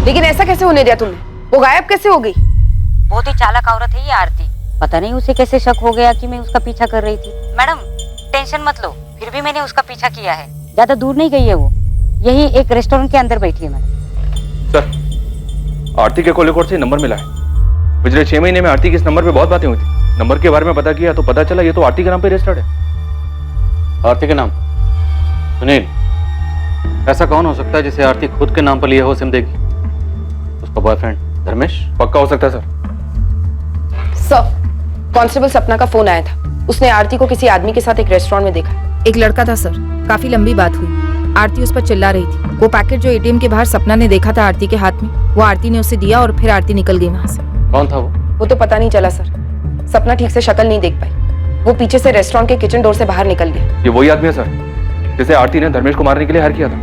Speaker 3: लेकिन ऐसा कैसे होने दिया तुमने? वो गायब कैसे हो गई?
Speaker 23: बहुत ही चालाक औरत है ये आरती। पता नहीं उसे कैसे शक हो गया कि मैं उसका पीछा कर रही थी। मैडम टेंशन मत लो, फिर भी मैंने उसका पीछा किया है। ज्यादा दूर नहीं गई है वो, यही एक रेस्टोरेंट के अंदर बैठी है मैडम।
Speaker 10: सर, आरती के कॉल रिकॉर्ड से नंबर मिला है। पिछले 6 महीने में आरती की इस नंबर पे बहुत बातें हुई थी। नंबर के बारे में पता किया तो पता चला ये तो आरती के नाम पे रजिस्टर्ड है।
Speaker 1: आरती के नाम? सुनील, ऐसा कौन हो सकता है जिसे आरती खुद के नाम पर लिया हो सिम देगी? उसका बॉयफ्रेंड धर्मेश?
Speaker 10: पक्का हो सकता है सर।
Speaker 3: सर, कांस्टेबल सपना का फोन आया था। उसने आरती को किसी आदमी के साथ एक रेस्टोरेंट में देखा।
Speaker 24: एक लड़का था सर, काफी लंबी बात हुई। आरती उस पर चिल्ला रही थी। वो पैकेट जो एटीएम के बाहर सपना ने देखा था आरती के हाथ में, वो आरती ने उसे दिया और फिर आरती निकल गई वहां से।
Speaker 1: कौन था वो?
Speaker 3: वो तो पता नहीं चला सर। सपना ठीक से शक्ल नहीं देख पाई। वो पीछे से रेस्टोरेंट के किचन डोर से बाहर निकल गया।
Speaker 10: ये वही आदमी है सर जिसे आरती ने धर्मेश को मारने के लिए हायर किया था।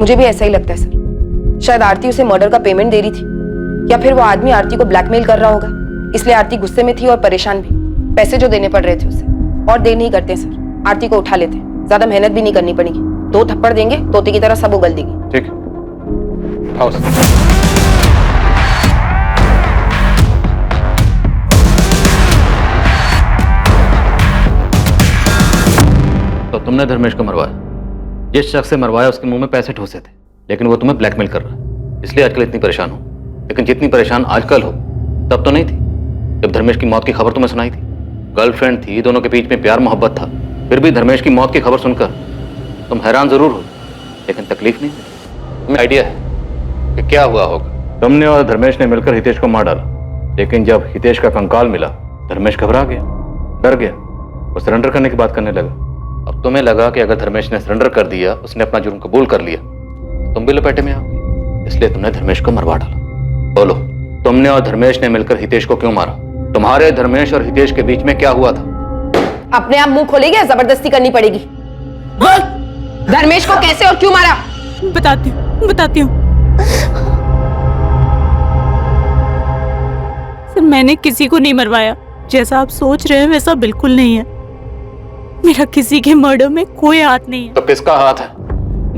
Speaker 3: मुझे भी ऐसा ही लगता है सर। शायद आरती उसे मर्डर का पेमेंट दे रही थी, या फिर वो आदमी आरती को ब्लैकमेल कर रहा होगा, इसलिए आरती गुस्से में थी और परेशान भी। पैसे जो देने पड़ रहे थे उसे। और देर नहीं करते सर, आरती को उठा लेते। ज्यादा मेहनत भी नहीं करनी पड़ेगी। 2 थप्पड़ देंगे, तोते की तरह सब उगल देगी।
Speaker 1: ठीक, आओ सर। तो तुमने धर्मेश को मरवाया। जिस शख्स से मरवाया उसके मुंह में पैसे ठोसे थे, लेकिन वो तुम्हें ब्लैकमेल कर रहा है, इसलिए आजकल इतनी परेशान हो। लेकिन जितनी परेशान आजकल हो तब तो नहीं थी जब धर्मेश की मौत की खबर तुम्हें सुनाई थी। गर्लफ्रेंड थी, दोनों के बीच में प्यार मोहब्बत था, फिर भी धर्मेश की मौत की खबर सुनकर तुम हैरान जरूर हो, लेकिन तकलीफ नहीं। तुम्हें आइडिया है कि क्या हुआ होगा? तुमने और धर्मेश ने मिलकर हितेश को मार डाला, लेकिन जब हितेश का कंकाल मिला धर्मेश घबरा गया, डर गया और सरेंडर करने की बात करने लगा। अब तुम्हें लगा कि अगर धर्मेश ने सरेंडर कर दिया, उसने अपना जुर्म कबूल कर लिया, तो तुम भी लपेटे में आओगे, इसलिए तुमने धर्मेश को मरवा डाला। बोलो, तुमने और धर्मेश ने मिलकर हितेश को क्यों मारा? तुम्हारे धर्मेश और हितेश के बीच में क्या हुआ था?
Speaker 3: अपने आप मुंह खोलेगी या जबरदस्ती करनी पड़ेगी? धर्मेश को कैसे और क्यों मारा?
Speaker 13: बताती हूँ। सर, मैंने किसी को नहीं मरवाया। जैसा आप सोच रहे हैं वैसा बिल्कुल नहीं है। मेरा किसी के मर्डर में कोई हाथ नहीं है।
Speaker 1: तो किसका हाथ है?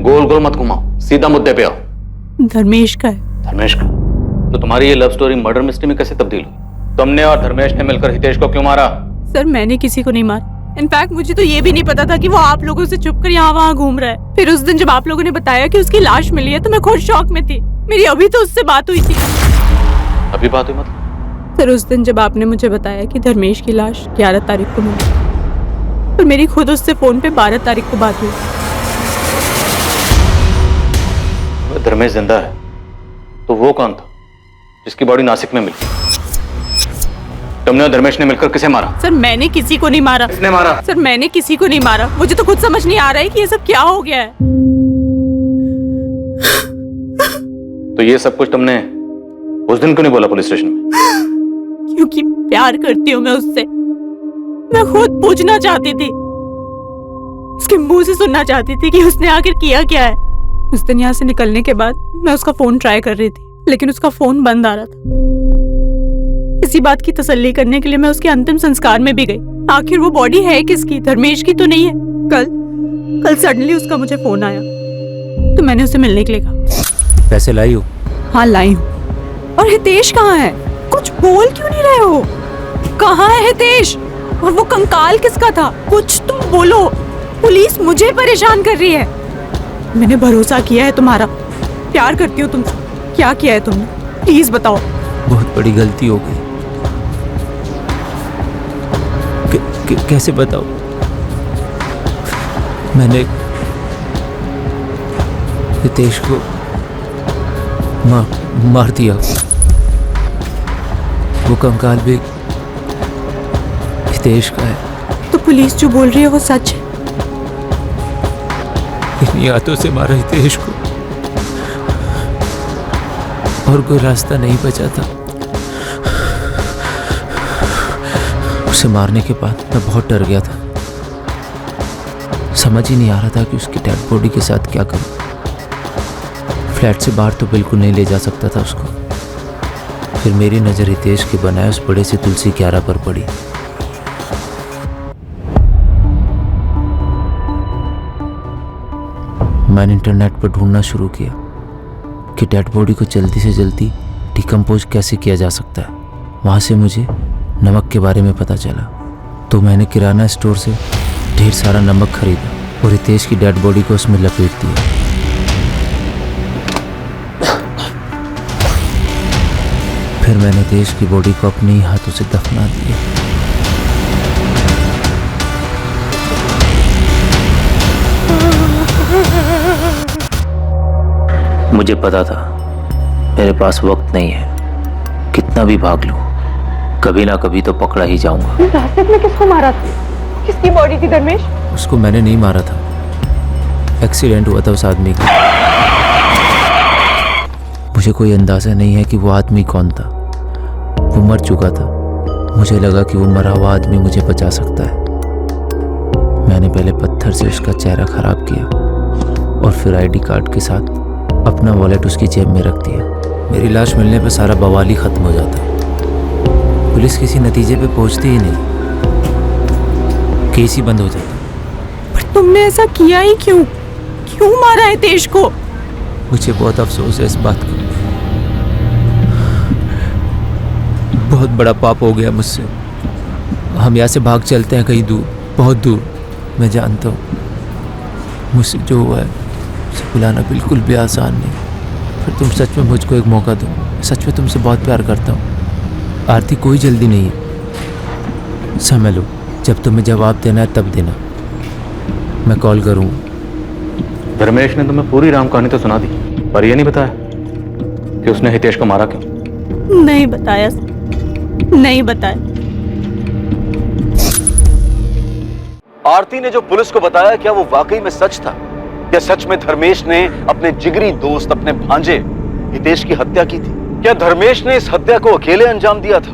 Speaker 1: गोल गोल मत घुमाओ, सीधा मुद्दे पे आओ।
Speaker 13: धर्मेश का है।
Speaker 1: धर्मेश का? तो तुम्हारी ये लव स्टोरी मर्डर मिस्ट्री में कैसे तब्दील हुई? तुमने और धर्मेश ने मिलकर हितेश को क्यों मारा?
Speaker 13: सर, मैंने किसी को नहीं मारा। इनफैक्ट मुझे तो ये भी नहीं पता था कि वो आप लोगों से छुपकर यहाँ वहाँ घूम रहा है। फिर उस दिन जब आप लोगों ने बताया कि उसकी लाश मिली है तो मैं खुद शॉक में थी। मेरी अभी तो उससे बात हुई थी।
Speaker 1: अभी बात हुई मतलब?
Speaker 13: सर, उस दिन जब आपने मुझे बताया कि धर्मेश की लाश 11 तारीख को मिली, और मेरी खुद उससे फोन पे 12 तारीख को बात हुई।
Speaker 1: धर्मेश जिंदा है तो वो कौन था जिसकी बॉडी नासिक में मिली? तुमने और धर्मेश ने मिलकर किसे मारा?
Speaker 13: सर, मैंने किसी को नहीं मारा।
Speaker 1: किसने मारा?
Speaker 13: सर, मैंने किसी को नहीं मारा। मुझे तो खुद समझ नहीं आ रहा है कि ये सब क्या हो गया है।
Speaker 1: तो ये सब कुछ तुमने उस दिन क्यों नहीं बोला पुलिस स्टेशन में?
Speaker 13: क्योंकि प्यार करती हूँ मैं उससे। मैं खुद पूछना चाहती थी, उसके मुंह से सुनना चाहती थी कि उसने आखिर किया क्या है। उस दिन यहाँ से निकलने के बाद मैं उसका फोन ट्राई कर रही थी, लेकिन उसका फोन बंद आ रहा था। इसी बात की तसल्ली करने के लिए मैं उसके अंतिम संस्कार में भी गई। आखिर वो बॉडी है किसकी? धर्मेश की तो नहीं है। कल सडनली उसका मुझे फोन आया तो मैंने उसे मिलने के लिए कहा।
Speaker 2: पैसे लाई हो?
Speaker 13: हाँ, लाई हूँ। और हितेश कहाँ है? कुछ बोल क्यों नहीं रहे हो? कहाँ है हितेश? और वो कंकाल किसका था? कुछ तो बोलो। पुलिस मुझे परेशान कर रही है। मैंने भरोसा किया है तुम्हारा, प्यार करती हूँ तुमसे। क्या किया है तुमने? प्लीज बताओ।
Speaker 2: बहुत बड़ी गलती हो गई। कैसे बताओ? मैंने हितेश को मार दिया। वो कंकाल भी हितेश का है।
Speaker 13: तो पुलिस जो बोल रही है वो सच है?
Speaker 2: इन्हीं हाथों से मारा हितेश को, और कोई रास्ता नहीं बचा था। उसे मारने के बाद मैं बहुत डर गया था। समझ ही नहीं आ रहा था कि उसकी डेड बॉडी के साथ क्या करूं। फ्लैट से बाहर तो बिल्कुल नहीं ले जा सकता था उसको। फिर मेरी नज़र हितेश के बनाए उस बड़े से तुलसी क्यारा पर पड़ी। मैंने इंटरनेट पर ढूंढना शुरू किया कि डेड बॉडी को जल्दी से जल्दी डिकम्पोज कैसे किया जा सकता है। वहाँ से मुझे नमक के बारे में पता चला, तो मैंने किराना स्टोर से ढेर सारा नमक खरीदा और हितेश की डेड बॉडी को उसमें लपेट दिया। फिर मैंने हितेश की बॉडी को अपने ही हाथों से दफना दिया। मुझे पता था मेरे पास वक्त नहीं है। कितना भी भाग लूं, कभी ना कभी तो पकड़ा ही जाऊंगा।
Speaker 22: रास्ते में किसको मारा था? किसकी बॉडी थी धर्मेश?
Speaker 2: उसको मैंने नहीं मारा था, एक्सीडेंट हुआ था उस आदमी का। मुझे कोई अंदाजा नहीं है कि वो आदमी कौन था। वो मर चुका था। मुझे लगा कि वो मरा हुआ आदमी मुझे बचा सकता है। मैंने पहले पत्थर से उसका चेहरा खराब किया और फिर आईडी कार्ड के साथ अपना वॉलेट उसकी जेब में रख दिया। मेरी लाश मिलने पर सारा बवाल ही खत्म हो जाता। पुलिस किसी नतीजे पे पहुंचती ही नहीं, केस ही बंद हो जाता।
Speaker 13: पर तुमने ऐसा किया ही क्यों? क्यों मारा है हितेश को?
Speaker 2: मुझे बहुत अफसोस है इस बात का। बहुत बड़ा पाप हो गया मुझसे। हम यहाँ से भाग चलते हैं कहीं दूर, बहुत दूर। मैं जानता हूँ मुझसे जो हुआ है उसे भुलाना बिल्कुल भी आसान नहीं। फिर तुम सच में मुझको एक मौका दो। सच में तुमसे बहुत प्यार करता हूँ। आरती, कोई जल्दी नहीं है। समय लो, जब तुम्हें जवाब देना है तब देना। मैं कॉल करूँ।
Speaker 1: धर्मेश ने तुम्हें पूरी राम कहानी तो सुना दी, पर यह नहीं बताया कि उसने हितेश को मारा क्यों।
Speaker 13: नहीं बताया, नहीं बताया।
Speaker 5: आरती ने जो पुलिस को बताया, क्या वो वाकई में सच था? क्या सच में धर्मेश ने अपने जिगरी दोस्त, अपने भांजे हितेश की हत्या की थी? क्या धर्मेश ने इस हत्या को अकेले अंजाम दिया था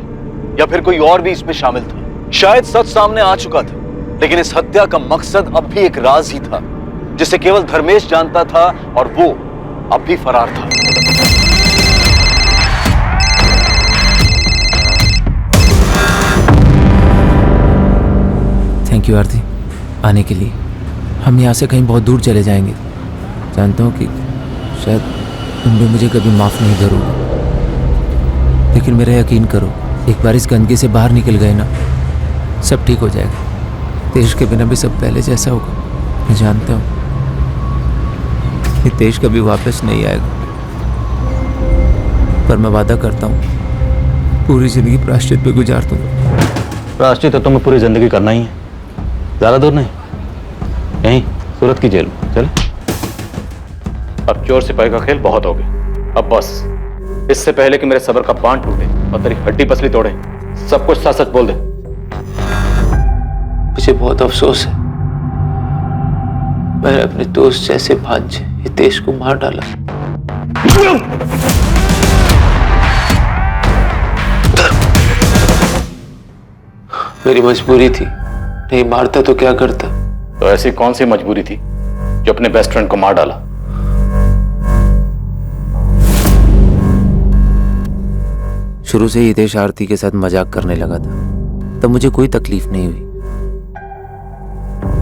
Speaker 5: या फिर कोई और भी इसमें शामिल था? शायद सच सामने आ चुका था, लेकिन इस हत्या का मकसद अब भी एक राज ही था जिसे केवल धर्मेश जानता था और वो अब भी फरार था।
Speaker 2: थैंक यू आरती आने के लिए। हम यहाँ से कहीं बहुत दूर चले जाएंगे। जानता हूँ कि शायद तुम भी मुझे कभी माफ़ नहीं करोगे, लेकिन मेरा यकीन करो, एक बार इस गंदगी से बाहर निकल गए ना, सब ठीक हो जाएगा। देश के बिना भी सब पहले जैसा होगा। मैं जानता हूँ कि देश कभी वापस नहीं आएगा, पर मैं वादा करता हूँ पूरी जिंदगी प्रायश्चित पे गुजार दूंगा।
Speaker 1: प्रायश्चित तो तुम्हें पूरी जिंदगी करना ही है, ज्यादा दूर नहीं, यहीं सूरत की जेल में। चले, अब चोर सिपाही का खेल बहुत हो गया। अब बस, इससे पहले कि मेरे सब्र का बांध टूटे और तेरी हड्डी पसली तोड़े, सब कुछ सच सच बोल दे।
Speaker 2: मुझे बहुत अफसोस है, मैंने अपने दोस्त जैसे भांजे हितेश को मार डाला। मेरी मजबूरी थी, नहीं मारता तो क्या करता।
Speaker 1: तो ऐसी कौन सी मजबूरी थी जो अपने बेस्ट फ्रेंड को मार डाला?
Speaker 2: शुरू से ही हितेश आरती के साथ मजाक करने लगा था, तब मुझे कोई तकलीफ नहीं हुई।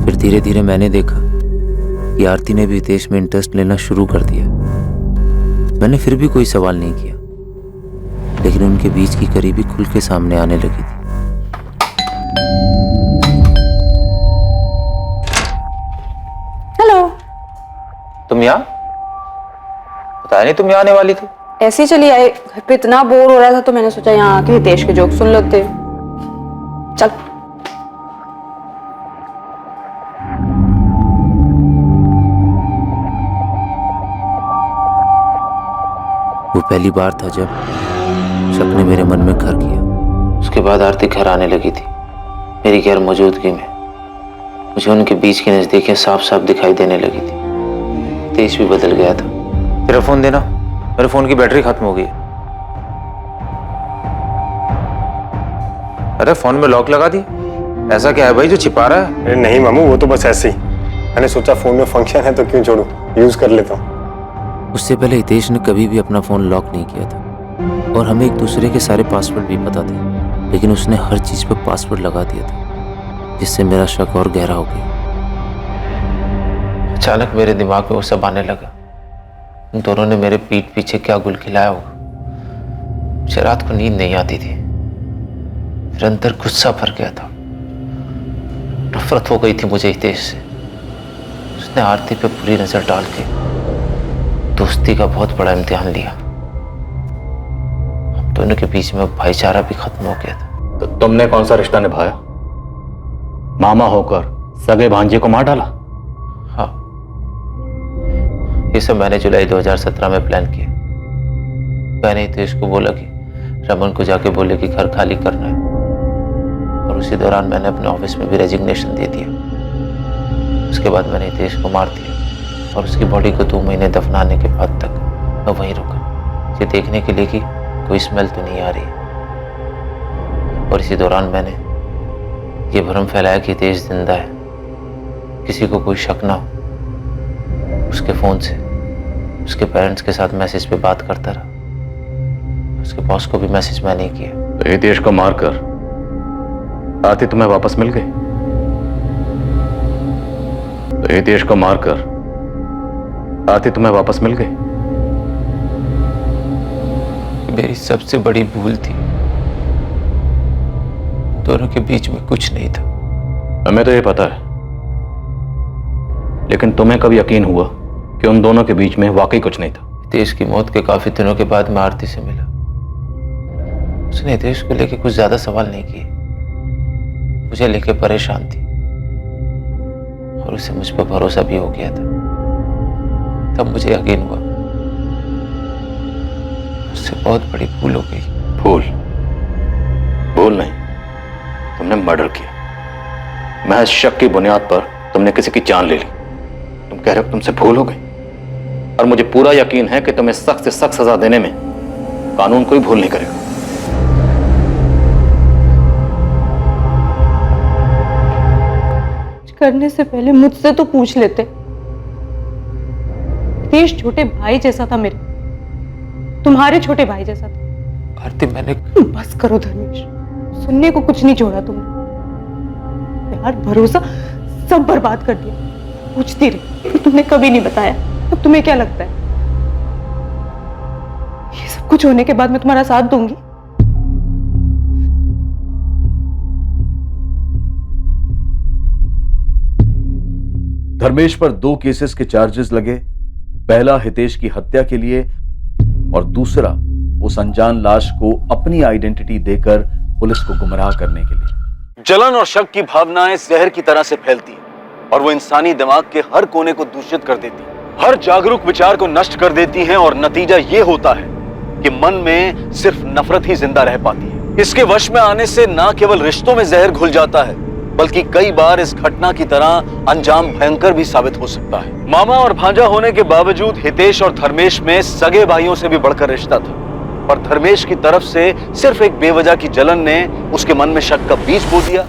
Speaker 2: फिर धीरे धीरे मैंने देखा कि आरती ने भी हितेश में इंटरेस्ट लेना शुरू कर दिया। मैंने फिर भी कोई सवाल नहीं किया, लेकिन उनके बीच की करीबी खुल के सामने आने लगी थी।
Speaker 13: हेलो,
Speaker 14: तुम यहाँ? पता नहीं तुम यहाँ आने वाली थी।
Speaker 13: ऐसे ही चली आई, घर पे इतना बोर हो रहा था तो मैंने सोचा यहाँ आके हितेश के जोक सुन लेते। चल।
Speaker 2: वो पहली बार था जब सपने मेरे मन में घर किया। उसके बाद आरती घर आने लगी थी मेरी गैर मौजूदगी में। मुझे उनके बीच की नजदीकियां साफ साफ दिखाई देने लगी थी। हितेश भी बदल गया था।
Speaker 14: तेरा फोन देना, मेरे फोन की बैटरी खत्म हो गई। अरे फोन में लॉक लगा दी, ऐसा क्या है भाई जो छिपा रहा है?
Speaker 12: अरे नहीं मामू, वो तो बस ऐसे ही। मैंने सोचा फोन में फंक्शन है तो क्यों छोड़ूं, यूज कर लेता हूँ।
Speaker 2: उससे पहले हितेश ने कभी भी अपना फोन लॉक नहीं किया था और हमें एक दूसरे के सारे पासवर्ड भी पता थे, लेकिन उसने हर चीज पर पासवर्ड लगा दिया था, जिससे मेरा शक और गहरा हो गया।
Speaker 14: अचानक मेरे दिमाग में वो सब आने लगा। उन दोनों ने मेरे पीठ पीछे क्या गुल खिलाया होगा। मुझे रात को नींद नहीं आती थी। फिर अंदर गुस्सा भर गया था, नफरत हो गई थी मुझे हितेश से। उसने आरती पे बुरी नजर डाल के दोस्ती का बहुत बड़ा इम्तिहान लिया। हम दोनों के बीच में भाईचारा भी खत्म हो गया था।
Speaker 1: तो तुमने कौन सा रिश्ता निभाया? मामा होकर सगे भांजे को मार डाला?
Speaker 14: हाँ, ये सब मैंने जुलाई 2017 में प्लान किया। मैंने हितेश को बोला कि रमन को जाके बोले कि घर खाली करना है, और उसी दौरान मैंने अपने ऑफिस में भी रेजिग्नेशन दे दिया। उसके बाद मैंने हितेश को मार दिया और उसकी बॉडी को 2 महीने दफनाने के बाद तक मैं वहीं रुका, ये देखने के लिए कि कोई स्मेल तो नहीं आ रही। और इसी दौरान मैंने ये भ्रम फैलाया कि हितेश जिंदा है, किसी को कोई शक ना हो। उसके फोन से उसके पेरेंट्स के साथ मैसेज पे बात करता रहा। उसके बॉस को भी मैसेज मैंने ही किया।
Speaker 1: तो हितेश को मारकर आरती तुम्हें वापस मिल गई? तो हितेश को मारकर आरती तुम्हें वापस मिल गई?
Speaker 2: मेरी सबसे बड़ी भूल थी। दोनों के बीच में कुछ नहीं था।
Speaker 1: हमें तो ये पता है, लेकिन तुम्हें कभी यकीन हुआ कि उन दोनों के बीच में वाकई कुछ नहीं था?
Speaker 2: हितेश की मौत के काफी दिनों के बाद मैं आरती से मिला। उसने हितेश को लेकर कुछ ज्यादा सवाल नहीं किए, मुझे लेकर परेशान थी और उसे मुझ पर भरोसा भी हो गया था। तब मुझे यकीन हुआ उससे बहुत बड़ी भूल हो गई।
Speaker 1: भूल? भूल नहीं, तुमने मर्डर किया। महज शक की बुनियाद पर तुमने किसी की जान ले ली। तुम कह रहे हो तुमसे भूल हो गई, और मुझे पूरा यकीन है कि तुम्हें सख्त से सख्त सजा देने में कानून कोई भूल नहीं करेगा।
Speaker 13: करने से पहले मुझसे तो पूछ लेते। हितेश छोटे भाई जैसा था मेरे, तुम्हारे छोटे भाई जैसा था।
Speaker 14: आरती मैंने
Speaker 13: बस करो धर्मेश, सुनने को कुछ नहीं छोड़ा तुमने। प्यार भरोसा सब बर्बाद कर दिया। पूछती रही, तुमने कभी नहीं बताया। अब तुम्हें क्या लगता है ये सब कुछ होने के बाद मैं तुम्हारा साथ दूंगी?
Speaker 19: धर्मेश पर 2 केसेस के चार्जेस लगे। पहला हितेश की हत्या के लिए और दूसरा उस अनजान लाश को अपनी आइडेंटिटी देकर पुलिस को गुमराह करने के लिए।
Speaker 5: जलन और शक की भावनाएं जहर की तरह से फैलती हैं और वो इंसानी दिमाग के हर कोने को दूषित कर देती हैं, हर जागरूक विचार को नष्ट कर देती हैं और नतीजा ये होता है कि मन में सिर्फ नफरत ही जिंदा रह पाती है। इसके वश में आने से न केवल रिश्तों में जहर घुल जाता है, बल्कि कई बार इस घटना की तरह अंजाम भयंकर भी साबित हो सकता है। मामा और भांजा होने के बावजूद हितेश और धर्मेश में सगे भाइयों से भी बढ़कर रिश्ता था, पर धर्मेश की तरफ से सिर्फ एक बेवजह की जलन ने उसके मन में शक का बीज बो दिया,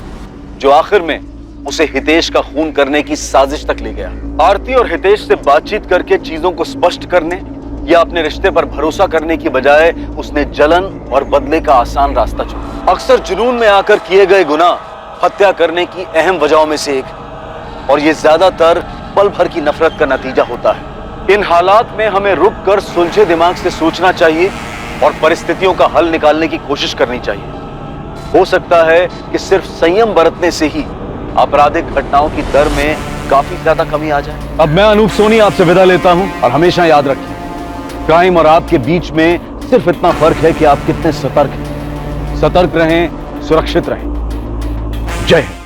Speaker 5: जो आखिर में उसे हितेश का खून करने की साजिश तक ले गया। आरती और हितेश से बातचीत करके चीजों को स्पष्ट करने या अपने रिश्ते पर भरोसा करने की बजाय उसने जलन और बदले का आसान रास्ता चुना। अक्सर जुनून में आकर किए गए गुनाह हत्या करने की अहम वजहों में से एक, और ये ज्यादातर पल भर की नफरत का नतीजा होता है। इन हालात में हमें रुककर सुलझे दिमाग से सोचना चाहिए और परिस्थितियों का हल निकालने की कोशिश करनी चाहिए। हो सकता है कि सिर्फ संयम बरतने से ही आपराधिक घटनाओं की दर में काफी ज्यादा कमी आ जाए। अब मैं अनूप सोनी आपसे विदा लेता हूं, और हमेशा याद रखिए, क्राइम और आपके बीच में सिर्फ इतना फर्क है कि आप कितने सतर्क हैं। सतर्क रहें, सुरक्षित रहें। जय हिंद।